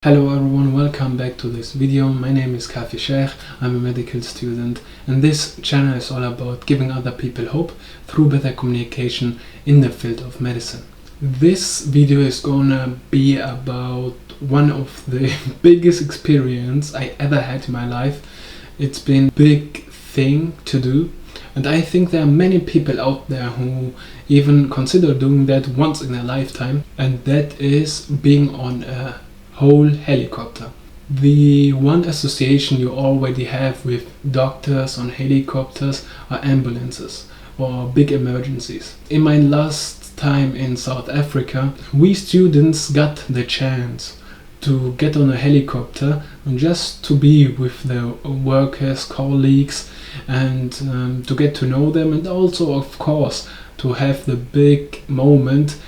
Hello everyone, welcome back to this video. My name is Kafi Sheikh, I'm a medical student, and this channel is all about giving other people hope through better communication in the field of medicine. This video is gonna be about one of the biggest experience I ever had in my life. It's been a big thing to do, and I think there are many people out there who even consider doing that once in a lifetime, and that is being on a whole helicopter. The one association you already have with doctors on helicopters are ambulances or big emergencies. In my last time in South Africa, we students got the chance to get on a helicopter and just to be with the workers, colleagues, and to get to know them, and also of course to have the big moment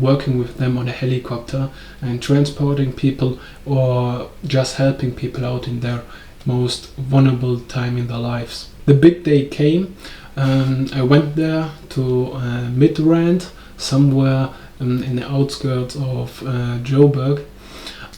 working with them on a helicopter and transporting people or just helping people out in their most vulnerable time in their lives. The big day came. I went there to Midrand, somewhere in the outskirts of Joburg.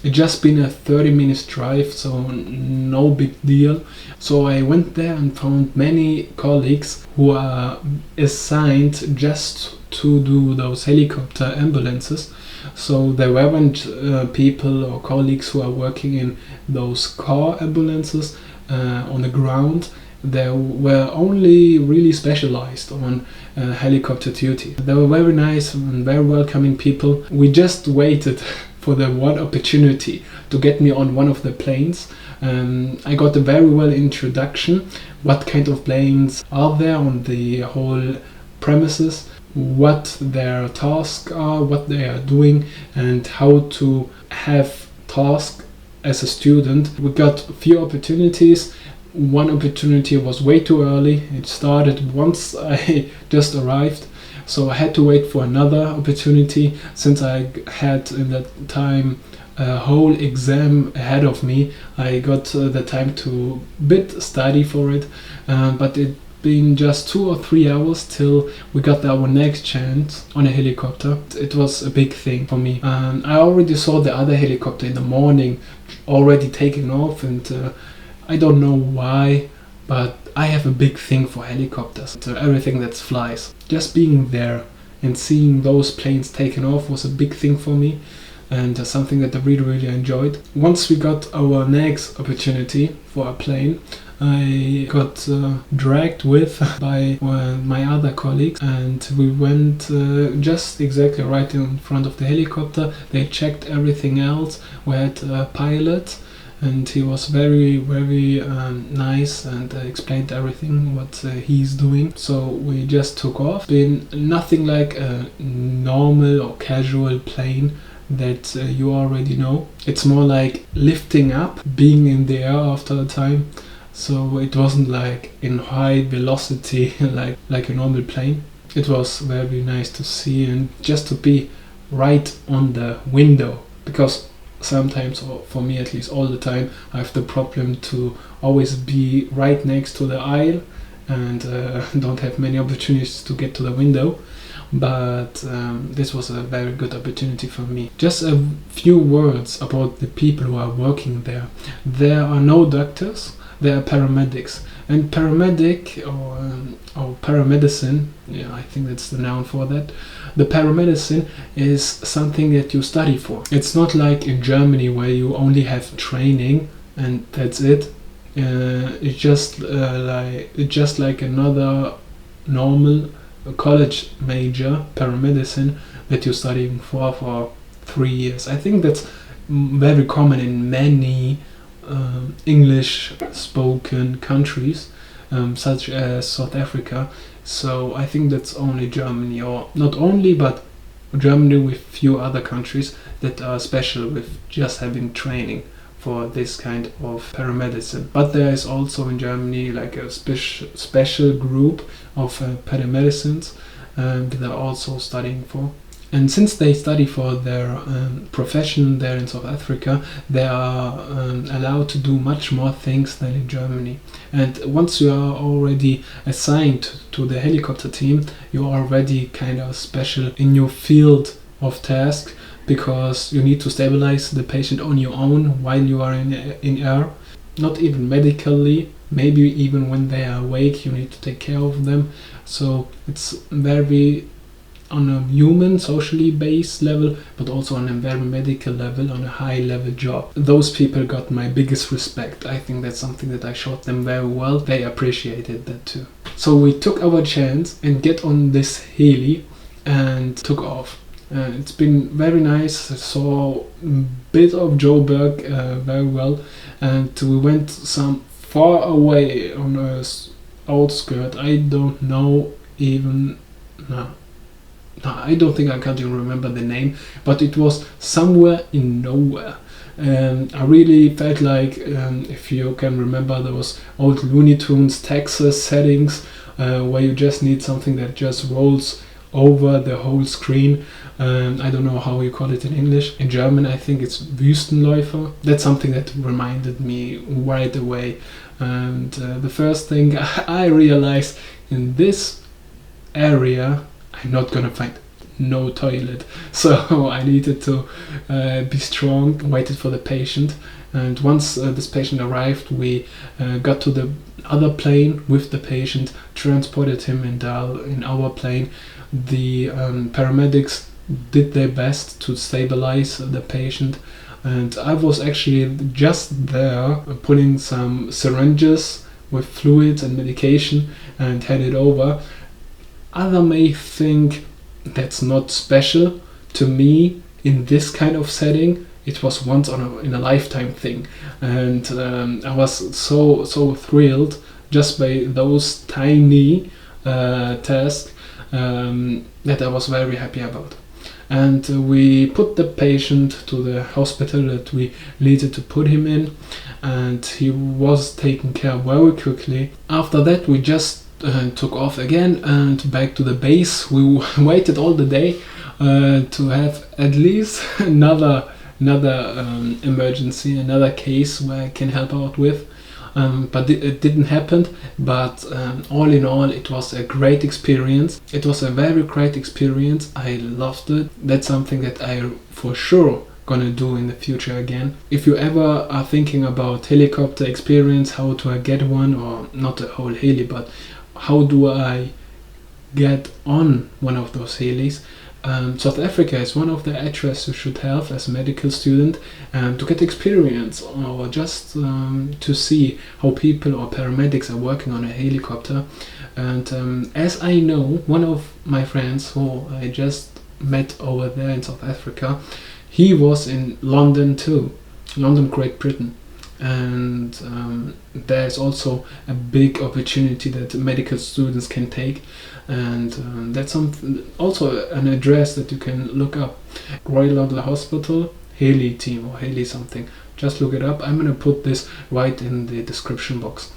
It just been a 30 minutes drive, so no big deal. So I went there and found many colleagues who are assigned just to do those helicopter ambulances. So there weren't people or colleagues who are working in those car ambulances on the ground. They were only really specialized on helicopter duty. They were very nice and very welcoming people. We just waited for the one opportunity to get me on one of the planes. I got a very well introduction, what kind of planes are there on the whole premises, what their tasks are, what they are doing, and how to have tasks as a student. We got a few opportunities. One opportunity was way too early. It started once I just arrived, so I had to wait for another opportunity. Since I had in that time a whole exam ahead of me, I got the time to bit study for it, but it been just 2 or 3 hours till we got our next chance on a helicopter. It was a big thing for me. I already saw the other helicopter in the morning already taking off, and I don't know why, but I have a big thing for helicopters, so everything that flies. Just being there and seeing those planes taking off was a big thing for me, and something that I really enjoyed. Once we got our next opportunity for a plane, I got dragged with by my other colleagues, and we went just exactly right in front of the helicopter. They checked everything else. We had a pilot, and he was very nice and explained everything what he's doing. So we just took off. Been nothing like a normal or casual plane that you already know. It's more like lifting up, being in the air after a time. So it wasn't like in high velocity like a normal plane. It was very nice to see and just to be right on the window, because sometimes, or for me at least all the time, I have the problem to always be right next to the aisle and don't have many opportunities to get to the window. But this was a very good opportunity for me. Just a few words about the people who are working there. There are no doctors, there are paramedics. And paramedic or paramedicine, yeah, I think that's the noun for that. The paramedicine is something that you study for. It's not like in Germany where you only have training and that's it. It's just like another normal college major, paramedicine, that you're studying for 3 years. I think that's very common in many English spoken countries, such as South Africa. So I think that's only Germany, or not only, but Germany with few other countries that are special with just having training for this kind of paramedicine. But there is also in Germany like a special group of paramedicines that are also studying for. And since they study for their profession there in South Africa, they are allowed to do much more things than in Germany. And once you are already assigned to the helicopter team, you are already kind of special in your field of task because you need to stabilize the patient on your own while you are in air. Not even medically, maybe even when they are awake, you need to take care of them. So it's very on a human, socially based level, but also on a very medical level, on a high level job. Those people got my biggest respect. I think that's something that I showed them very well. They appreciated that too. So we took our chance and get on this heli and took off. It's been very nice. I saw a bit of Joburg very well, and we went some far away on a outskirt. I don't know even. No, I don't think I can't even remember the name, but it was somewhere in nowhere. And I really felt like, if you can remember those old Looney Tunes Texas settings, where you just need something that just rolls over the whole screen. I don't know how you call it in English. In German, I think it's Wüstenläufer. That's something that reminded me right away. And the first thing I realized, in this area, I'm not gonna find no toilet. So I needed to be strong, waited for the patient. And once this patient arrived, we got to the other plane with the patient, transported him in our plane. The paramedics did their best to stabilize the patient, and I was actually just there putting some syringes with fluids and medication and handed over. Other may think that's not special. To me, in this kind of setting, it was once in a lifetime thing, and I was so thrilled just by those tiny tasks that I was very happy about. And we put the patient to the hospital that we needed to put him in, and he was taken care of very quickly. After that, we just took off again and back to the base. We waited all the day to have at least another emergency, another case where I can help out with. But it didn't happen. But all in all, it was a great experience. It was a very great experience. I loved it. That's something that I for sure gonna do in the future again. If you ever are thinking about helicopter experience, how do I get one, or not a whole heli, but how do I get on one of those helis? South Africa is one of the addresses you should have as a medical student, to get experience, or just to see how people or paramedics are working on a helicopter. And as I know, one of my friends who I just met over there in South Africa, he was in London too, London, Great Britain. And there's also a big opportunity that medical students can take, and that's also an address that you can look up. Royal London Hospital Heli team, or Heli something. Just look it up. I'm gonna put this right in the description box.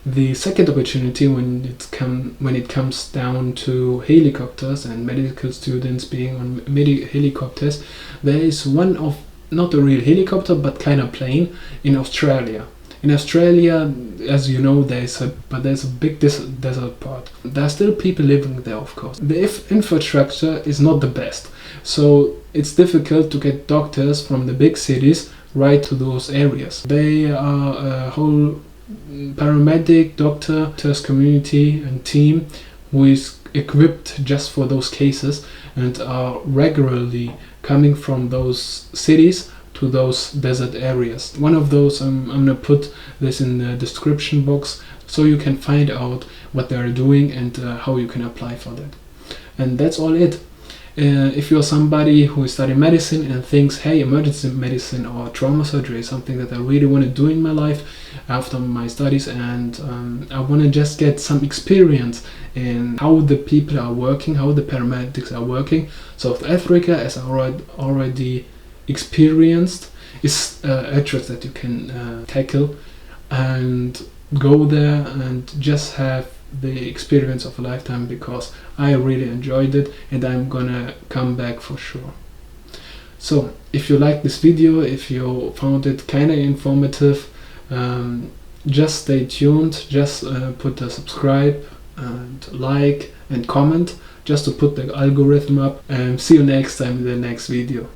The second opportunity, when it comes down to helicopters and medical students being on helicopters, there is one of, not a real helicopter, but kind of plane in Australia. In Australia, as you know, there's a big desert part. There are still people living there, of course. The infrastructure is not the best, so it's difficult to get doctors from the big cities right to those areas. They are a whole paramedic, doctors community and team who is equipped just for those cases, and are regularly coming from those cities to those desert areas. One of those, I'm gonna put this in the description box so you can find out what they're doing and how you can apply for that. And that's all it. If you're somebody who is studying medicine and thinks, hey, emergency medicine or trauma surgery is something that I really want to do in my life after my studies, and I want to just get some experience in how the people are working, how the paramedics are working. South Africa, as I already experienced, is an address that you can tackle and go there and just have the experience of a lifetime, because I really enjoyed it and I'm gonna come back for sure. So if you liked this video, if you found it kinda informative, just stay tuned, just put a subscribe and like and comment, just to put the algorithm up, and see you next time in the next video.